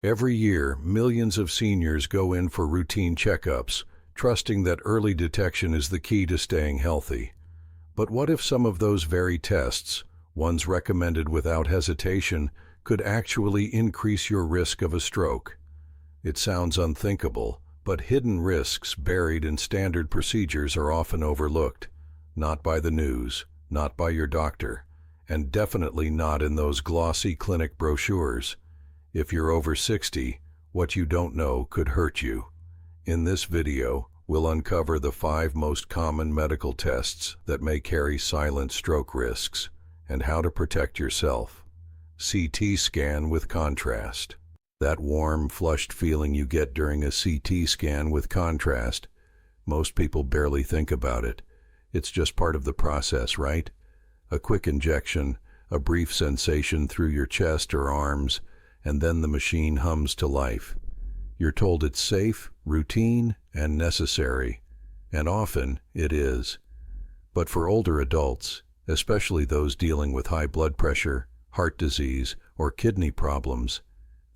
Every year, millions of seniors go in for routine checkups, trusting that early detection is the key to staying healthy. But what if some of those very tests, ones recommended without hesitation, could actually increase your risk of a stroke? It sounds unthinkable, but hidden risks buried in standard procedures are often overlooked. Not by the news, not by your doctor, and definitely not in those glossy clinic brochures. If you're over 60, what you don't know could hurt you. In this video, we'll uncover the 5 most common medical tests that may carry silent stroke risks and how to protect yourself. CT scan with contrast. That warm, flushed feeling you get during a CT scan with contrast. Most people barely think about it. It's just part of the process, right? A quick injection, a brief sensation through your chest or arms, and then the machine hums to life. You're told it's safe, routine, and necessary, and often it is. But for older adults, especially those dealing with high blood pressure, heart disease, or kidney problems,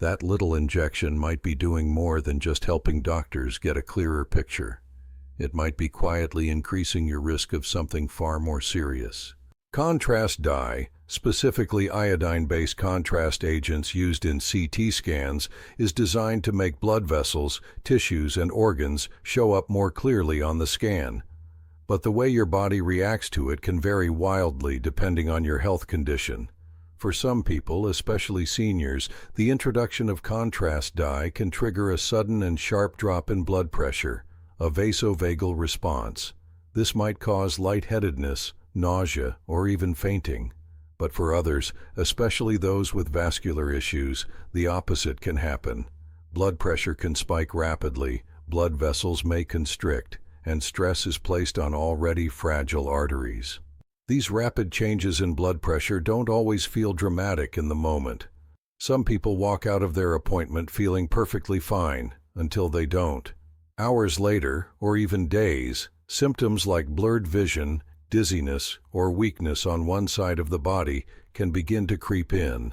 that little injection might be doing more than just helping doctors get a clearer picture. It might be quietly increasing your risk of something far more serious. Contrast dye, specifically iodine-based contrast agents used in CT scans, is designed to make blood vessels, tissues, and organs show up more clearly on the scan. But the way your body reacts to it can vary wildly depending on your health condition. For some people, especially seniors, the introduction of contrast dye can trigger a sudden and sharp drop in blood pressure, a vasovagal response. This might cause lightheadedness, nausea, or even fainting. But for others, especially those with vascular issues, the opposite can happen. Blood pressure can spike rapidly, blood vessels may constrict, and stress is placed on already fragile arteries. These rapid changes in blood pressure don't always feel dramatic in the moment. Some people walk out of their appointment feeling perfectly fine, until they don't. Hours later, or even days, symptoms like blurred vision, dizziness, or weakness on one side of the body can begin to creep in.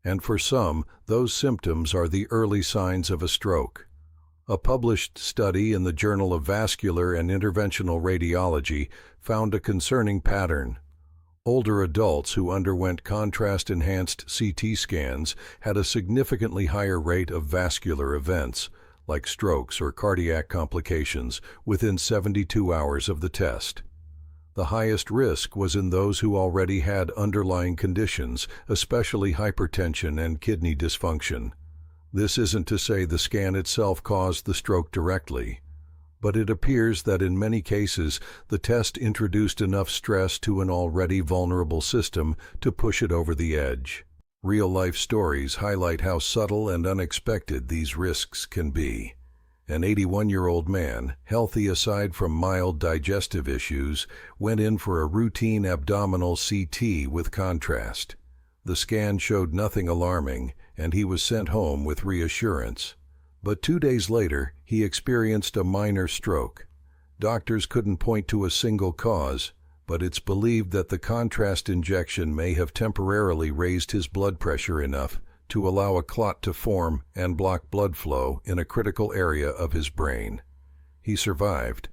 And for some, those symptoms are the early signs of a stroke. A published study in the Journal of Vascular and Interventional Radiology found a concerning pattern. Older adults who underwent contrast-enhanced CT scans had a significantly higher rate of vascular events, like strokes or cardiac complications, within 72 hours of the test. The highest risk was in those who already had underlying conditions, especially hypertension and kidney dysfunction. This isn't to say the scan itself caused the stroke directly, but it appears that in many cases the test introduced enough stress to an already vulnerable system to push it over the edge. Real-life stories highlight how subtle and unexpected these risks can be. An 81-year-old man, healthy aside from mild digestive issues, went in for a routine abdominal CT with contrast. The scan showed nothing alarming, and he was sent home with reassurance. But 2 days later, he experienced a minor stroke. Doctors couldn't point to a single cause, but it's believed that the contrast injection may have temporarily raised his blood pressure enough to allow a clot to form and block blood flow in a critical area of his brain. He survived,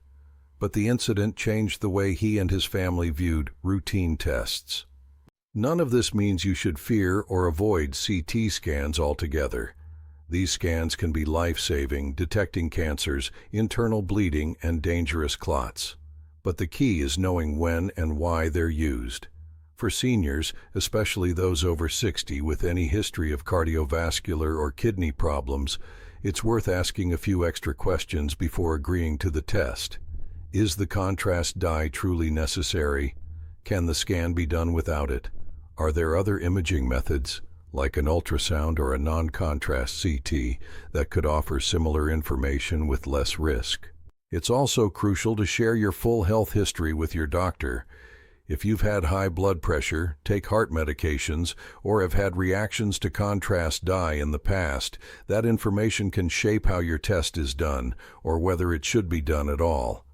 but the incident changed the way he and his family viewed routine tests. None of this means you should fear or avoid CT scans altogether. These scans can be life-saving, detecting cancers, internal bleeding, and dangerous clots. But the key is knowing when and why they're used. For seniors, especially those over 60 with any history of cardiovascular or kidney problems, it's worth asking a few extra questions before agreeing to the test. Is the contrast dye truly necessary? Can the scan be done without it? Are there other imaging methods, like an ultrasound or a non-contrast CT, that could offer similar information with less risk? It's also crucial to share your full health history with your doctor. If you've had high blood pressure, take heart medications, or have had reactions to contrast dye in the past, that information can shape how your test is done, or whether it should be done at all.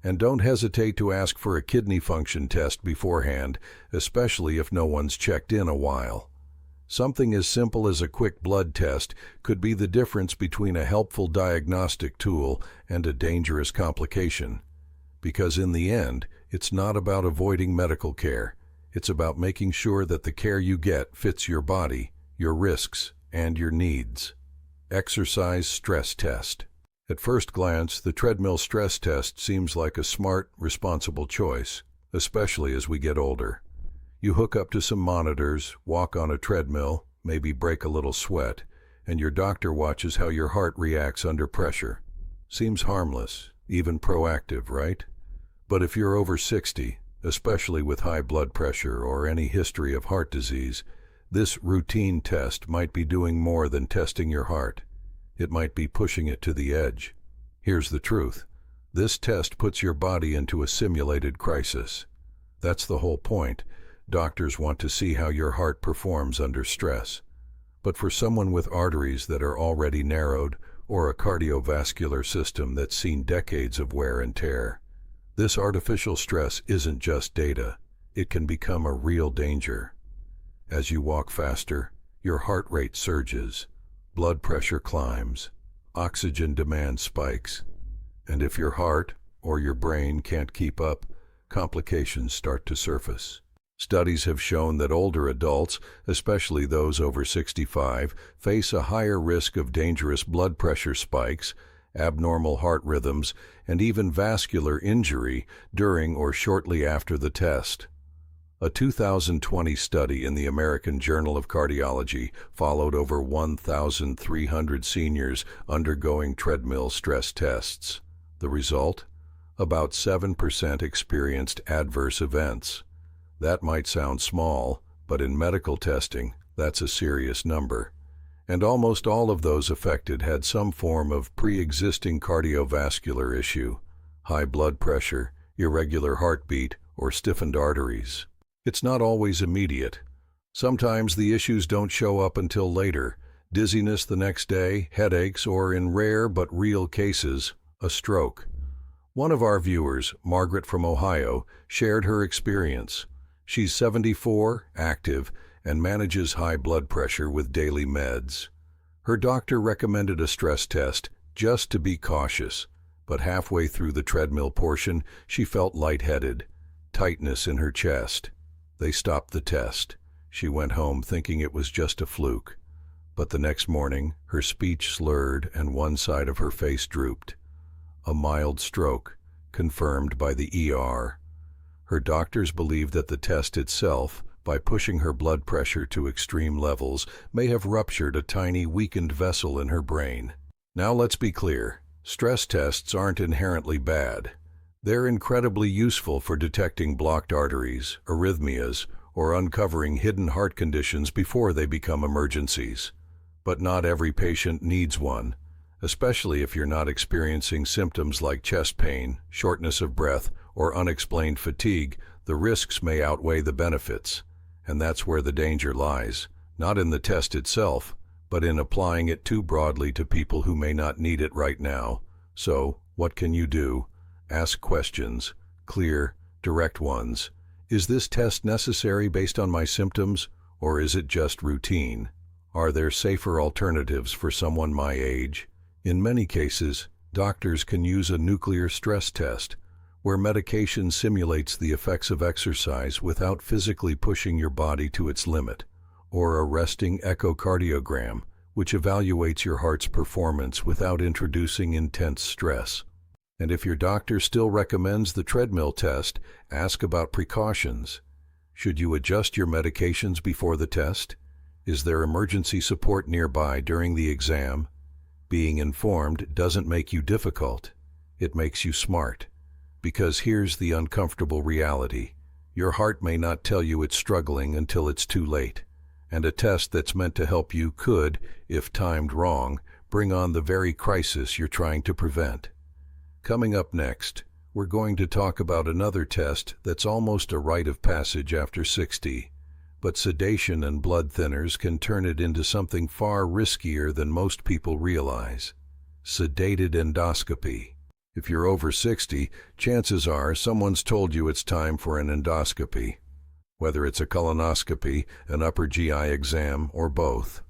And don't hesitate to ask for a kidney function test beforehand, especially if no one's checked in a while. Something as simple as a quick blood test could be the difference between a helpful diagnostic tool and a dangerous complication. Because in the end, it's not about avoiding medical care. It's about making sure that the care you get fits your body, your risks, and your needs. Exercise stress test. At first glance, the treadmill stress test seems like a smart, responsible choice, especially as we get older. You hook up to some monitors, walk on a treadmill, maybe break a little sweat, and your doctor watches how your heart reacts under pressure. Seems harmless, even proactive, right? But if you're over 60, especially with high blood pressure or any history of heart disease, this routine test might be doing more than testing your heart. It might be pushing it to the edge. Here's the truth. This test puts your body into a simulated crisis. That's the whole point. Doctors want to see how your heart performs under stress. But for someone with arteries that are already narrowed or a cardiovascular system that's seen decades of wear and tear, this artificial stress isn't just data. It can become a real danger. As you walk faster, your heart rate surges, blood pressure climbs, oxygen demand spikes, and if your heart or your brain can't keep up, complications start to surface. Studies have shown that older adults, especially those over 65, face a higher risk of dangerous blood pressure spikes, abnormal heart rhythms, and even vascular injury during or shortly after the test. A 2020 study in the American Journal of Cardiology followed over 1,300 seniors undergoing treadmill stress tests. The result? About 7% experienced adverse events. That might sound small, but in medical testing, that's a serious number. And almost all of those affected had some form of pre-existing cardiovascular issue, high blood pressure, irregular heartbeat, or stiffened arteries. It's not always immediate. Sometimes the issues don't show up until later. Dizziness the next day, headaches, or in rare but real cases, a stroke. One of our viewers, Margaret from Ohio, shared her experience. She's 74, active, and manages high blood pressure with daily meds. Her doctor recommended a stress test just to be cautious, but halfway through the treadmill portion, she felt lightheaded, tightness in her chest. They stopped the test. She went home thinking it was just a fluke. But the next morning, her speech slurred and one side of her face drooped. A mild stroke, confirmed by the ER. Her doctors believe that the test itself, by pushing her blood pressure to extreme levels, may have ruptured a tiny weakened vessel in her brain. Now let's be clear. Stress tests aren't inherently bad. They're incredibly useful for detecting blocked arteries, arrhythmias, or uncovering hidden heart conditions before they become emergencies. But not every patient needs one, especially if you're not experiencing symptoms like chest pain, shortness of breath, or unexplained fatigue. The risks may outweigh the benefits, and that's where the danger lies, not in the test itself, but in applying it too broadly to people who may not need it right now. So, what can you do? Ask questions, clear, direct ones. Is this test necessary based on my symptoms, or is it just routine? Are there safer alternatives for someone my age? In many cases, doctors can use a nuclear stress test, where medication simulates the effects of exercise without physically pushing your body to its limit, or a resting echocardiogram, which evaluates your heart's performance without introducing intense stress. And if your doctor still recommends the treadmill test, ask about precautions. Should you adjust your medications before the test? Is there emergency support nearby during the exam? Being informed doesn't make you difficult. It makes you smart. Because here's the uncomfortable reality. Your heart may not tell you it's struggling until it's too late. And a test that's meant to help you could, if timed wrong, bring on the very crisis you're trying to prevent. Coming up next, we're going to talk about another test that's almost a rite of passage after 60, but sedation and blood thinners can turn it into something far riskier than most people realize. Sedated endoscopy. If you're over 60, chances are someone's told you it's time for an endoscopy. whether it's a colonoscopy, an upper GI exam, or both.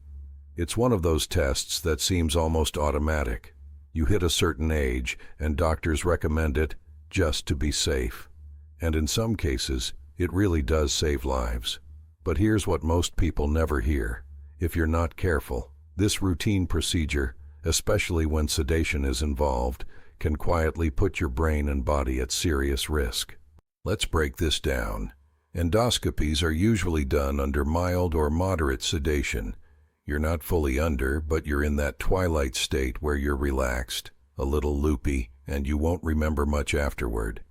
It's one of those tests that seems almost automatic. You hit a certain age, and doctors recommend it just to be safe. And in some cases, it really does save lives. But here's what most people never hear. If you're not careful, this routine procedure, especially when sedation is involved, can quietly put your brain and body at serious risk. Let's break this down. Endoscopies are usually done under mild or moderate sedation. You're not fully under, but you're in that twilight state where you're relaxed, a little loopy, and you won't remember much afterward.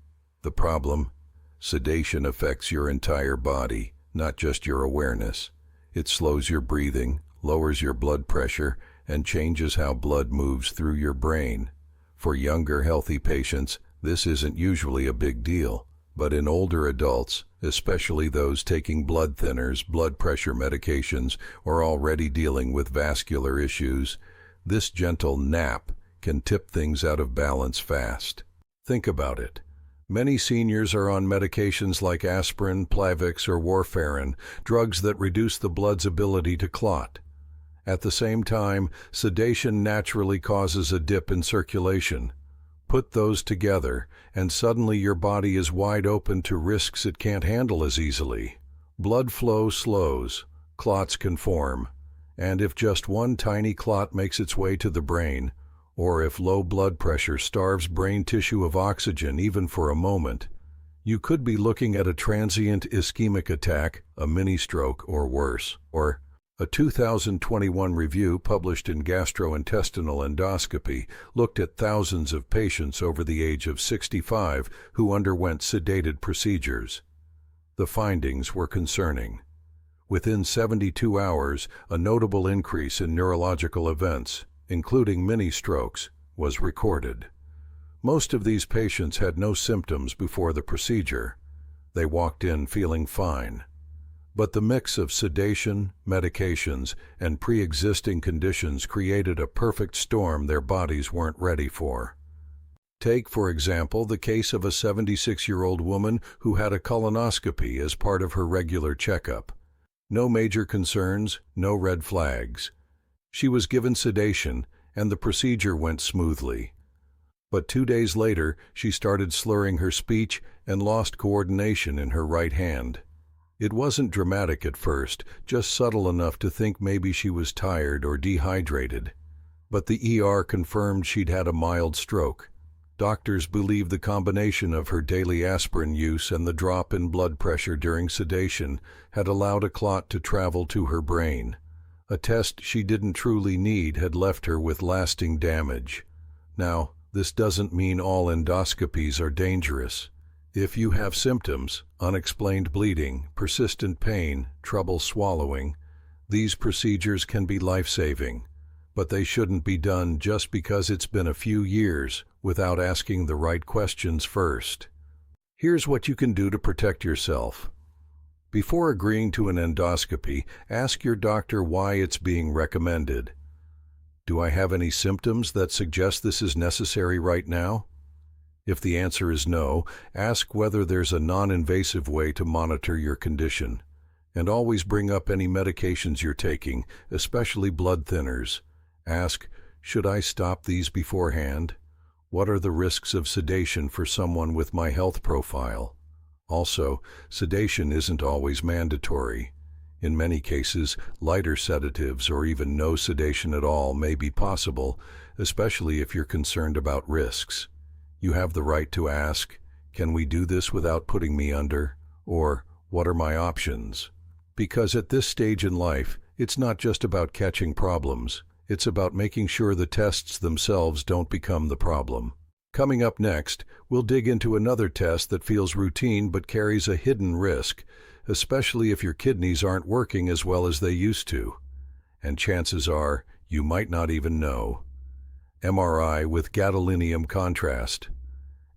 The problem? Sedation affects your entire body, not just your awareness. It slows your breathing, lowers your blood pressure, and changes how blood moves through your brain. For younger, healthy patients, this isn't usually a big deal. But in older adults, especially those taking blood thinners, blood pressure medications, or already dealing with vascular issues, this gentle nap can tip things out of balance fast. Think about it. Many seniors are on medications like aspirin, Plavix, or warfarin, drugs that reduce the blood's ability to clot. At the same time, sedation naturally causes a dip in circulation. Put those together, and suddenly your body is wide open to risks it can't handle as easily. Blood flow slows, clots can form, and if just one tiny clot makes its way to the brain, or if low blood pressure starves brain tissue of oxygen even for a moment, you could be looking at a transient ischemic attack, a mini-stroke, or worse. Or a 2021 review published in Gastrointestinal Endoscopy looked at thousands of patients over the age of 65 who underwent sedated procedures. The findings were concerning. Within 72 hours, a notable increase in neurological events, including mini-strokes, was recorded. Most of these patients had no symptoms before the procedure. They walked in feeling fine. But the mix of sedation, medications, and pre-existing conditions created a perfect storm their bodies weren't ready for. Take, for example, the case of a 76-year-old woman who had a colonoscopy as part of her regular checkup. No major concerns, no red flags. She was given sedation, and the procedure went smoothly. But 2 days later, she started slurring her speech and lost coordination in her right hand. It wasn't dramatic at first, just subtle enough to think maybe she was tired or dehydrated. But the ER confirmed she'd had a mild stroke. Doctors believe the combination of her daily aspirin use and the drop in blood pressure during sedation had allowed a clot to travel to her brain. A test she didn't truly need had left her with lasting damage. Now, this doesn't mean all endoscopies are dangerous. If you have symptoms, unexplained bleeding, persistent pain, trouble swallowing, these procedures can be life-saving, but they shouldn't be done just because it's been a few years without asking the right questions first. Here's what you can do to protect yourself. Before agreeing to an endoscopy, ask your doctor why it's being recommended. Do I have any symptoms that suggest this is necessary right now? If the answer is no, ask whether there's a non-invasive way to monitor your condition. And always bring up any medications you're taking, especially blood thinners. Ask, should I stop these beforehand? What are the risks of sedation for someone with my health profile? Also, sedation isn't always mandatory. In many cases, lighter sedatives or even no sedation at all may be possible, especially if you're concerned about risks. You have the right to ask, can we do this without putting me under? Or, what are my options? Because at this stage in life, it's not just about catching problems. It's about making sure the tests themselves don't become the problem. Coming up next, we'll dig into another test that feels routine but carries a hidden risk, especially if your kidneys aren't working as well as they used to. And chances are, you might not even know. MRI with gadolinium contrast.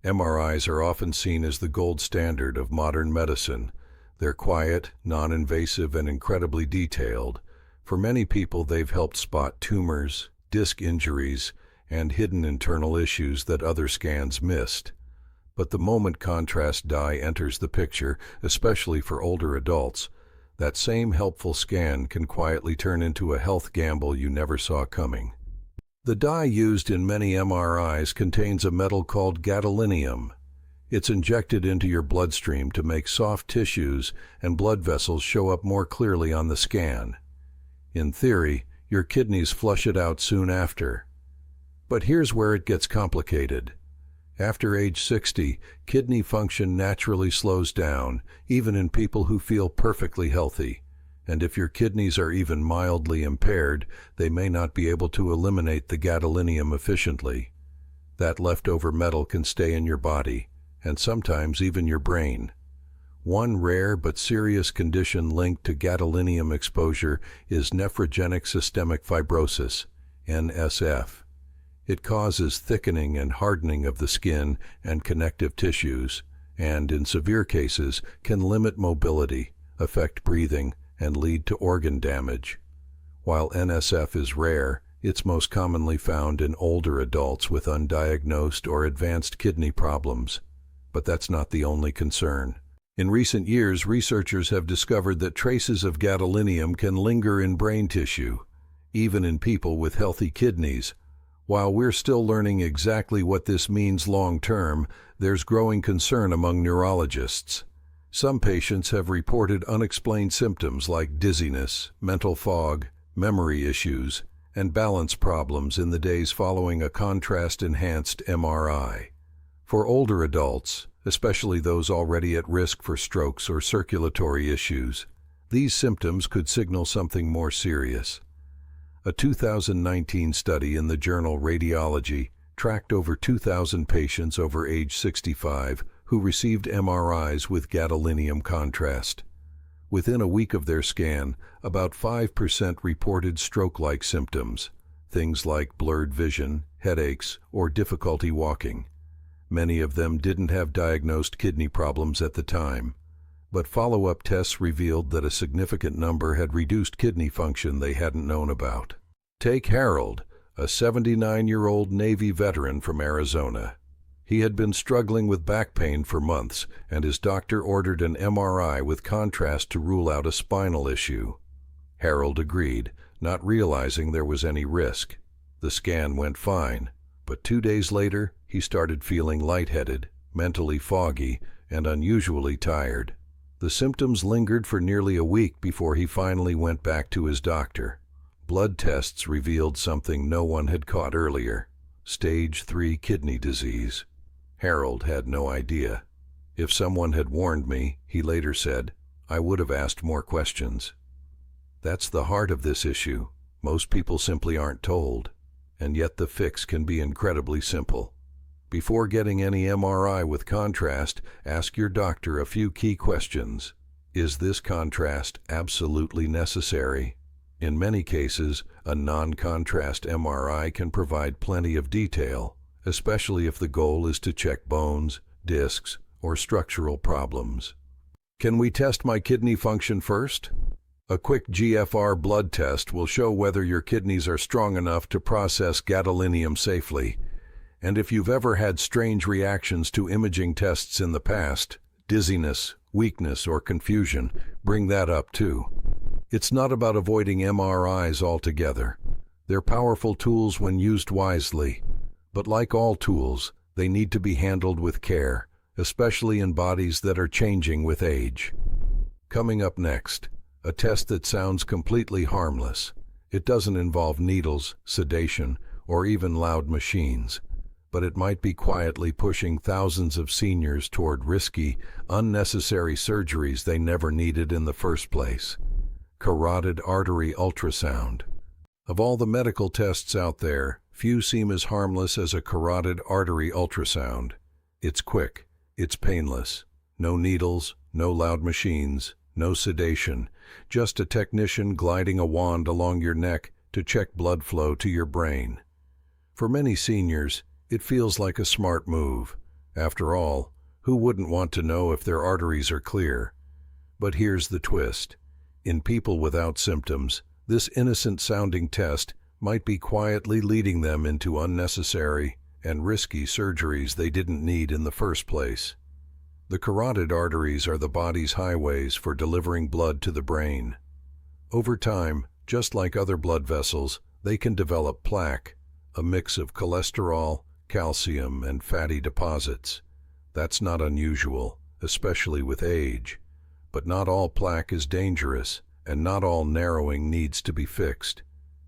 MRIs are often seen as the gold standard of modern medicine. They're quiet, non-invasive, and incredibly detailed. For many people, they've helped spot tumors, disc injuries, and hidden internal issues that other scans missed. But the moment contrast dye enters the picture, especially for older adults, that same helpful scan can quietly turn into a health gamble you never saw coming. The dye used in many MRIs contains a metal called gadolinium. It's injected into your bloodstream to make soft tissues and blood vessels show up more clearly on the scan. In theory, your kidneys flush it out soon after. But here's where it gets complicated. After age 60, kidney function naturally slows down, even in people who feel perfectly healthy. And if your kidneys are even mildly impaired, they may not be able to eliminate the gadolinium efficiently. That leftover metal can stay in your body, and sometimes even your brain. One rare but serious condition linked to gadolinium exposure is nephrogenic systemic fibrosis, NSF. It causes thickening and hardening of the skin and connective tissues, and in severe cases can limit mobility, affect breathing, and lead to organ damage. While NSF is rare, it's most commonly found in older adults with undiagnosed or advanced kidney problems. But that's not the only concern. In recent years, researchers have discovered that traces of gadolinium can linger in brain tissue, even in people with healthy kidneys. While we're still learning exactly what this means long-term, there's growing concern among neurologists. Some patients have reported unexplained symptoms like dizziness, mental fog, memory issues, and balance problems in the days following a contrast-enhanced MRI. For older adults, especially those already at risk for strokes or circulatory issues, these symptoms could signal something more serious. A 2019 study in the journal Radiology tracked over 2,000 patients over age 65 who received MRIs with gadolinium contrast. Within a week of their scan, about 5% reported stroke-like symptoms, things like blurred vision, headaches, or difficulty walking. Many of them didn't have diagnosed kidney problems at the time, but follow-up tests revealed that a significant number had reduced kidney function they hadn't known about. Take Harold, a 79-year-old Navy veteran from Arizona. He had been struggling with back pain for months, and his doctor ordered an MRI with contrast to rule out a spinal issue. Harold agreed, not realizing there was any risk. The scan went fine, but 2 days later, he started feeling lightheaded, mentally foggy, and unusually tired. The symptoms lingered for nearly a week before he finally went back to his doctor. Blood tests revealed something no one had caught earlier: stage 3 kidney disease. Harold had no idea. If someone had warned me, he later said, I would have asked more questions. That's the heart of this issue. Most people simply aren't told. And yet the fix can be incredibly simple. Before getting any MRI with contrast, ask your doctor a few key questions. Is this contrast absolutely necessary? In many cases, a non-contrast MRI can provide plenty of detail, especially if the goal is to check bones, discs, or structural problems. Can we test my kidney function first? A quick GFR blood test will show whether your kidneys are strong enough to process gadolinium safely. And if you've ever had strange reactions to imaging tests in the past, dizziness, weakness, or confusion, bring that up too. It's not about avoiding MRIs altogether. They're powerful tools when used wisely. But like all tools, they need to be handled with care, especially in bodies that are changing with age. Coming up next, a test that sounds completely harmless. It doesn't involve needles, sedation, or even loud machines. But it might be quietly pushing thousands of seniors toward risky, unnecessary surgeries they never needed in the first place. Carotid artery ultrasound. Of all the medical tests out there, few seem as harmless as a carotid artery ultrasound. It's quick, it's painless. No needles, no loud machines, no sedation, just a technician gliding a wand along your neck to check blood flow to your brain. For many seniors, it feels like a smart move. After all, who wouldn't want to know if their arteries are clear? But here's the twist. In people without symptoms, this innocent-sounding test might be quietly leading them into unnecessary and risky surgeries they didn't need in the first place. The carotid arteries are the body's highways for delivering blood to the brain. Over time, just like other blood vessels, they can develop plaque, a mix of cholesterol, calcium, and fatty deposits. That's not unusual, especially with age. But not all plaque is dangerous, and not all narrowing needs to be fixed.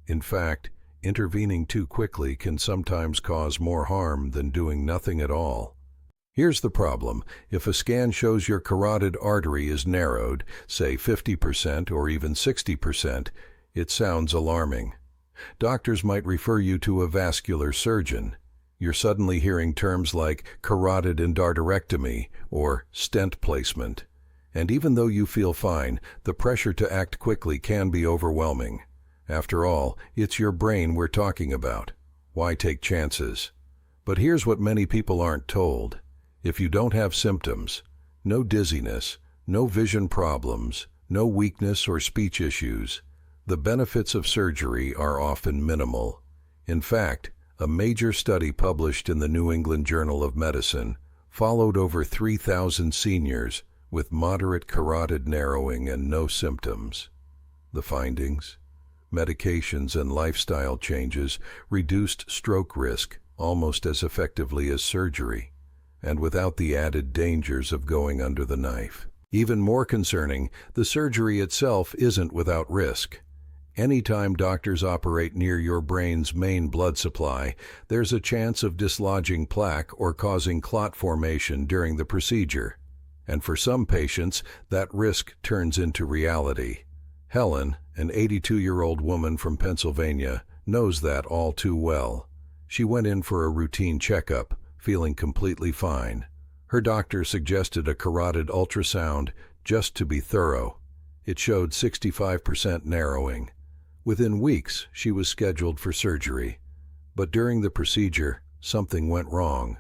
In fact, intervening too quickly can sometimes cause more harm than doing nothing at all. Here's the problem. If a scan shows your carotid artery is narrowed, say 50% or even 60%, it sounds alarming. Doctors might refer you to a vascular surgeon. You're suddenly hearing terms like carotid endarterectomy or stent placement. And even though you feel fine, the pressure to act quickly can be overwhelming. After all, it's your brain we're talking about. Why take chances? But here's what many people aren't told. If you don't have symptoms, no dizziness, no vision problems, no weakness or speech issues, the benefits of surgery are often minimal. In fact, a major study published in the New England Journal of Medicine followed over 3,000 seniors with moderate carotid narrowing and no symptoms. The findings? Medications and lifestyle changes reduced stroke risk almost as effectively as surgery, and without the added dangers of going under the knife. Even more concerning, the surgery itself isn't without risk. Anytime doctors operate near your brain's main blood supply, there's a chance of dislodging plaque or causing clot formation during the procedure. And for some patients, that risk turns into reality. Helen, an 82-year-old woman from Pennsylvania, knows that all too well. She went in for a routine checkup, feeling completely fine. Her doctor suggested a carotid ultrasound just to be thorough. It showed 65% narrowing. Within weeks, she was scheduled for surgery. But during the procedure, something went wrong.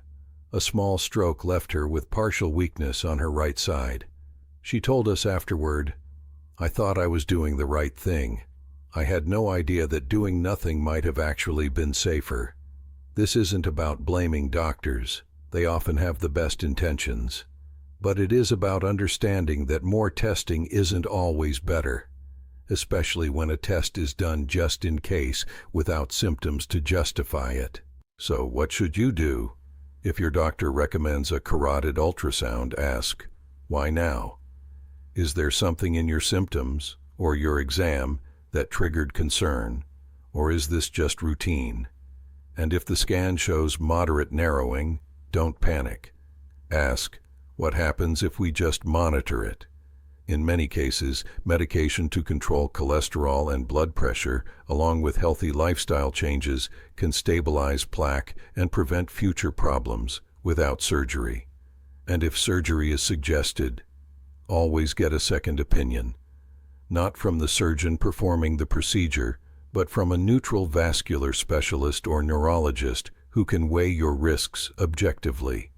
A small stroke left her with partial weakness on her right side. She told us afterward, "I thought I was doing the right thing. I had no idea that doing nothing might have actually been safer." This isn't about blaming doctors. They often have the best intentions. But it is about understanding that more testing isn't always better, especially when a test is done just in case without symptoms to justify it. So what should you do? If your doctor recommends a carotid ultrasound, ask, why now? Is there something in your symptoms or your exam that triggered concern, or is this just routine? And if the scan shows moderate narrowing, don't panic. Ask, what happens if we just monitor it? In many cases, medication to control cholesterol and blood pressure, along with healthy lifestyle changes, can stabilize plaque and prevent future problems without surgery. And if surgery is suggested, always get a second opinion. Not from the surgeon performing the procedure, but from a neutral vascular specialist or neurologist who can weigh your risks objectively.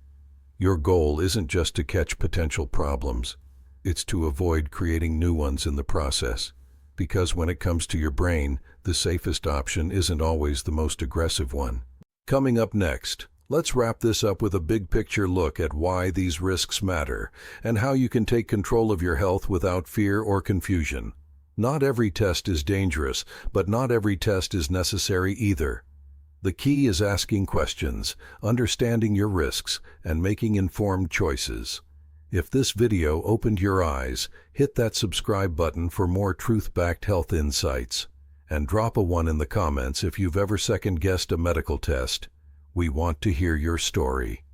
Your goal isn't just to catch potential problems. It's to avoid creating new ones in the process. Because when it comes to your brain, the safest option isn't always the most aggressive one. Coming up next, let's wrap this up with a big picture look at why these risks matter and how you can take control of your health without fear or confusion. Not every test is dangerous, but not every test is necessary either. The key is asking questions, understanding your risks, and making informed choices. If this video opened your eyes, hit that subscribe button for more truth-backed health insights. And drop a 1 in the comments if you've ever second-guessed a medical test. We want to hear your story.